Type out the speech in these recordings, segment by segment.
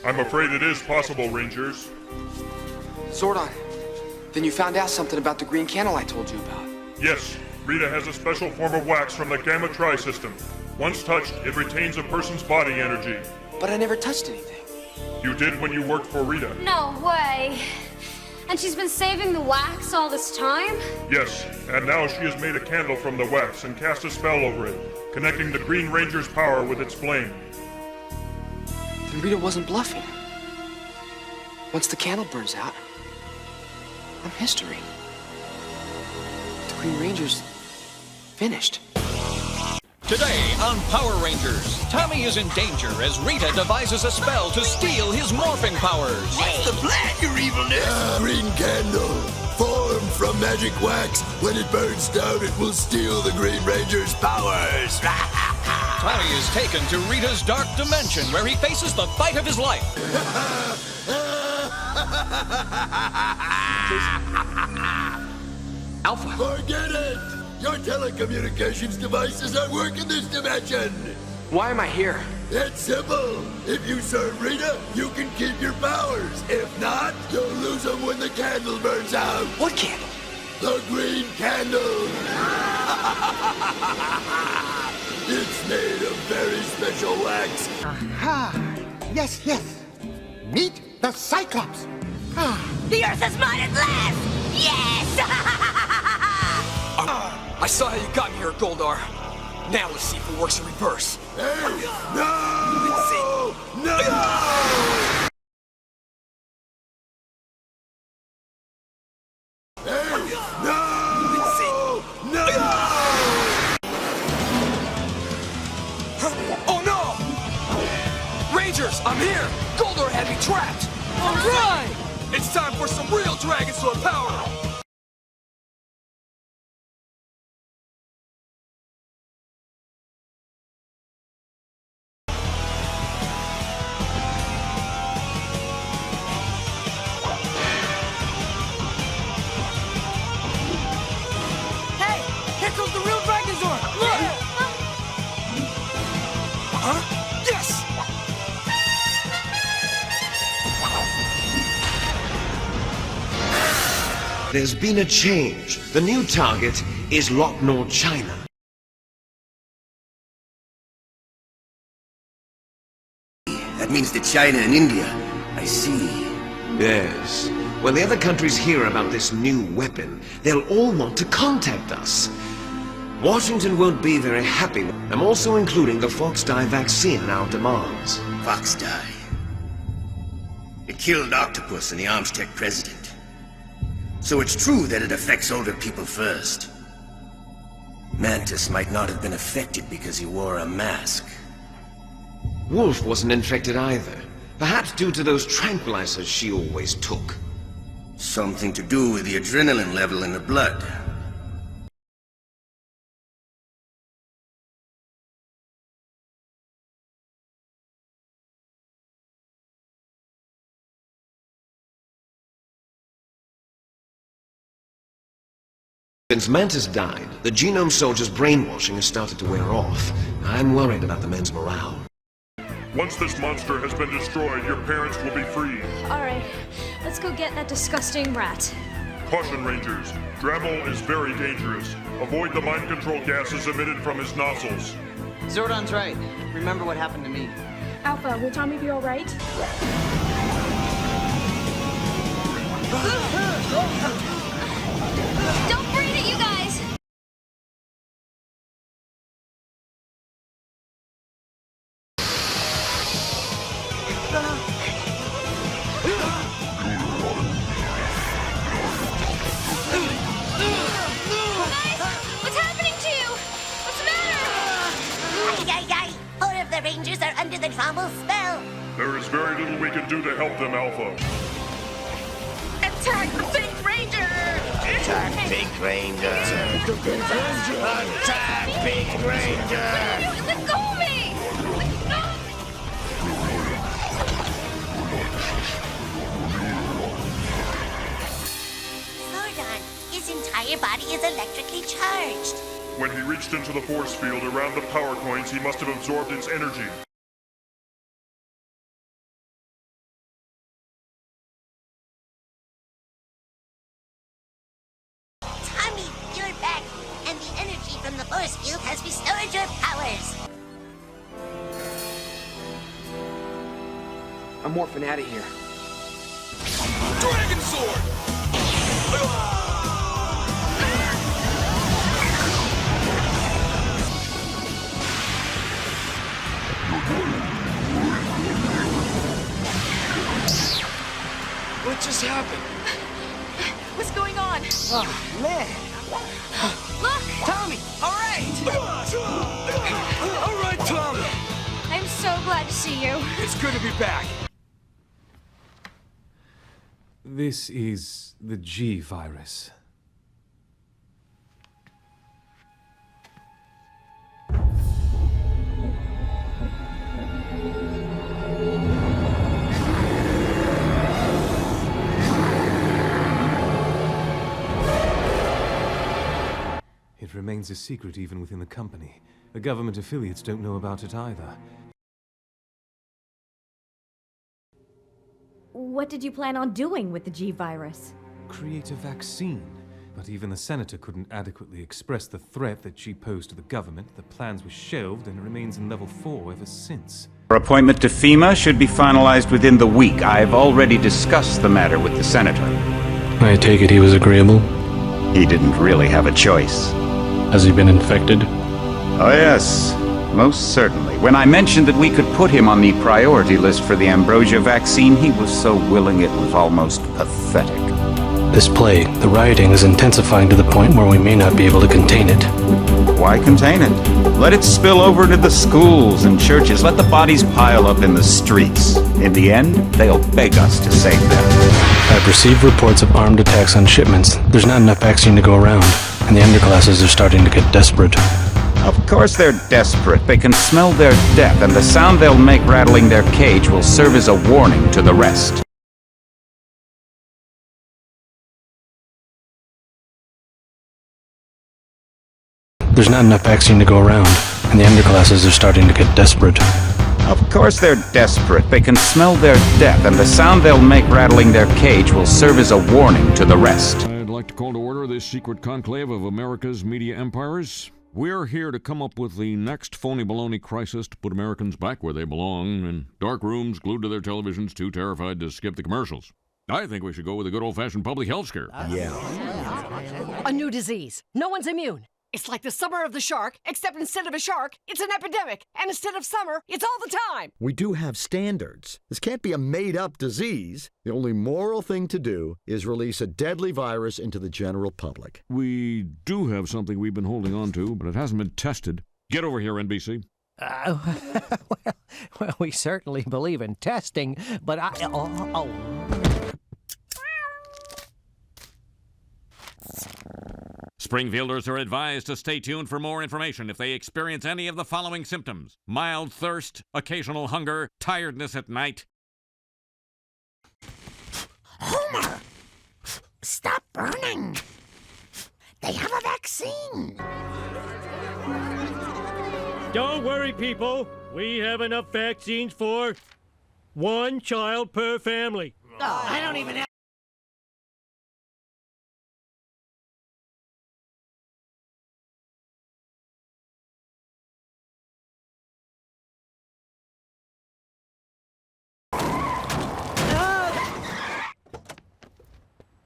I'm afraid it is possible, Rangers. Zordon, then you found out something about the green candle I told you about. Yes, Rita has a special form of wax from the Gamma Tri system. Once touched, it retains a person's body energy. But I never touched anything. You did when you worked for Rita. No way. And she's been saving the wax all this time? Yes, and now she has made a candle from the wax and cast a spell over it, connecting the Green Ranger's power with its flame. Then Rita wasn't bluffing. Once the candle burns out, I'm history. The Green Ranger's finished. Today on Power Rangers, Tommy is in danger as Rita devises a spell to steal his morphing powers. What's the plan, your evilness? Green candle, formed from magic wax. When it burns down, it will steal the Green Ranger's powers. Tommy is taken to Rita's dark dimension where he faces the fight of his life. Alpha. Forget it! Your telecommunications devices don't work in this dimension! Why am I here? It's simple. If you serve Rita, you can keep your powers. If not, you'll lose them when the candle burns out. What candle? The green candle! It's made of very special wax. Aha! Yes, yes. Meet the Cyclops. The Earth is mine at last! Yes! I saw how you got me here, Goldar. Now let's see if it works in reverse. Hey! No! No! Hey! No! No! Oh no! Rangers, I'm here! Goldar had me trapped! Alright! It's time for some real Dragon Sword power! Here comes the real Dragon Zord! Look! Huh? Yes! There's been a change. The new target is Locknor, China. That means that China and India. I see. Yes. When the other countries hear about this new weapon, they'll all want to contact us. Washington won't be very happy. I'm also including the Fox dye vaccine in our demands. Fox dye. It killed Octopus and the Armstech president. So it's true that it affects older people first. Mantis might not have been affected because he wore a mask. Wolf wasn't infected either. Perhaps due to those tranquilizers she always took. Something to do with the adrenaline level in the blood. Since Mantis died, the genome soldiers' brainwashing has started to wear off. I'm worried about the men's morale. Once this monster has been destroyed, your parents will be free. Alright, let's go get that disgusting rat. Caution, Rangers. Dremel is very dangerous. Avoid the mind control gases emitted from his nostrils. Zordon's right. Remember what happened to me. Alpha, will Tommy be alright? Don't breathe it, you guys! What's happening to you? What's the matter? Ay! All of the Rangers are under the Trommel spell. There is very little we can do to help them, Alpha. Attack the Pink Ranger! Attack Pink Ranger! Attack Pink Ranger! Let go of me! Zordon, his entire body is electrically charged. When he reached into the force field around the power coins, he must have absorbed its energy. I'm morphing out of here. Dragon Sword! What just happened? What's going on? Oh, man. Look! Tommy! All right! All right, Tommy! I'm so glad to see you. It's good to be back. This is the G virus. It remains a secret even within the company. The government affiliates don't know about it either. What did you plan on doing with the G virus? Create a vaccine. But even the senator couldn't adequately express the threat that she posed to the government. The plans were shelved and remains in level 4 ever since. Our appointment to FEMA should be finalized within the week. I've already discussed the matter with the senator. I take it he was agreeable? He didn't really have a choice. Has he been infected? Oh yes, most certainly. When I mentioned that we could put him on the priority list for the ambrosia vaccine, he was so willing it was almost pathetic. This plague, the rioting is intensifying to the point where we may not be able to contain it. Why contain it? Let it spill over to the schools and churches. Let the bodies pile up in the streets. In the end, they'll beg us to save them. I've received reports of armed attacks on shipments. There's not enough vaccine to go around, and the underclasses are starting to get desperate. Of course they're desperate. They can smell their death, and the sound they'll make rattling their cage will serve as a warning to the rest. There's not enough vaccine to go around, and the underclasses are starting to get desperate. Of course they're desperate. They can smell their death, and the sound they'll make rattling their cage will serve as a warning to the rest. I'd like to call to order this secret conclave of America's media empires. We're here to come up with the next phony baloney crisis to put Americans back where they belong, in dark rooms glued to their televisions, too terrified to skip the commercials. I think we should go with a good old-fashioned public health scare. A new disease. No one's immune. It's like the summer of the shark, except instead of a shark, it's an epidemic. And instead of summer, it's all the time. We do have standards. This can't be a made-up disease. The only moral thing to do is release a deadly virus into the general public. We do have something we've been holding on to, but it hasn't been tested. Get over here, NBC. Well, we certainly believe in testing, but Springfielders are advised to stay tuned for more information if they experience any of the following symptoms: mild thirst, occasional hunger, tiredness at night. Homer! Stop burning! They have a vaccine! Don't worry, people. We have enough vaccines for 1 child per family. Oh, I don't even have...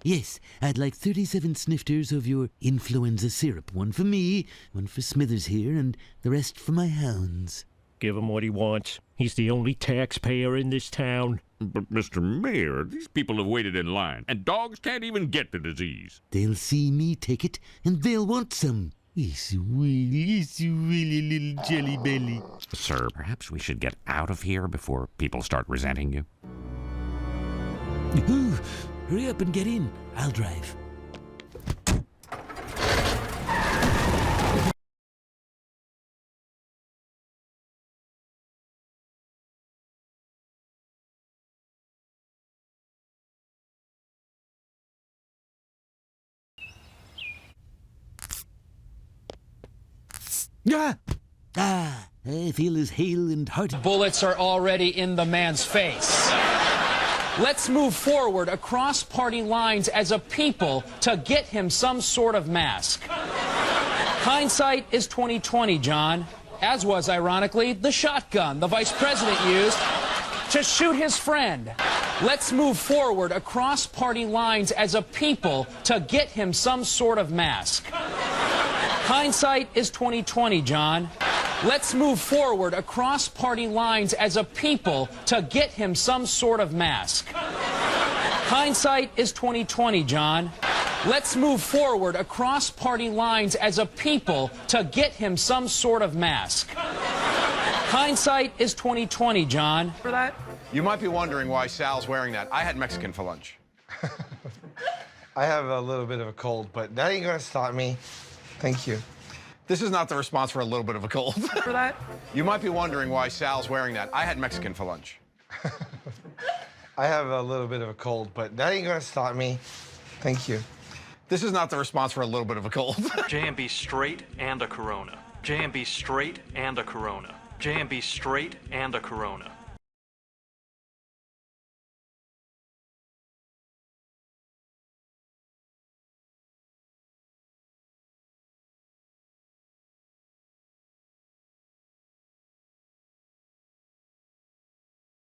Yes, I'd like 37 snifters of your influenza syrup. 1 for me, 1 for Smithers here, and the rest for my hounds. Give him what he wants. He's the only taxpayer in this town. But, Mr. Mayor, these people have waited in line, and dogs can't even get the disease. They'll see me take it, and they'll want some. It's really little jelly belly. Sir, perhaps we should get out of here before people start resenting you. Hurry up and get in. I'll drive. I feel as hale and hearty. Bullets are already in the man's face. Let's move forward across party lines as a people to get him some sort of mask. Hindsight is 20/20, John, as was, ironically, the shotgun the vice president used to shoot his friend. Let's move forward across party lines as a people to get him some sort of mask. Hindsight is 20/20, John. Let's move forward across party lines as a people to get him some sort of mask. Hindsight is 20/20, John. Let's move forward across party lines as a people to get him some sort of mask. Hindsight is 20/20, John. For that? You might be wondering why Sal's wearing that. I had Mexican for lunch. I have a little bit of a cold, but that ain't gonna stop me. Thank you. This is not the response for a little bit of a cold. For that? You might be wondering why Sal's wearing that. I had Mexican for lunch. I have a little bit of a cold, but that ain't gonna stop me. Thank you. This is not the response for a little bit of a cold. JMB straight and a Corona. JMB straight and a Corona. JMB straight and a Corona.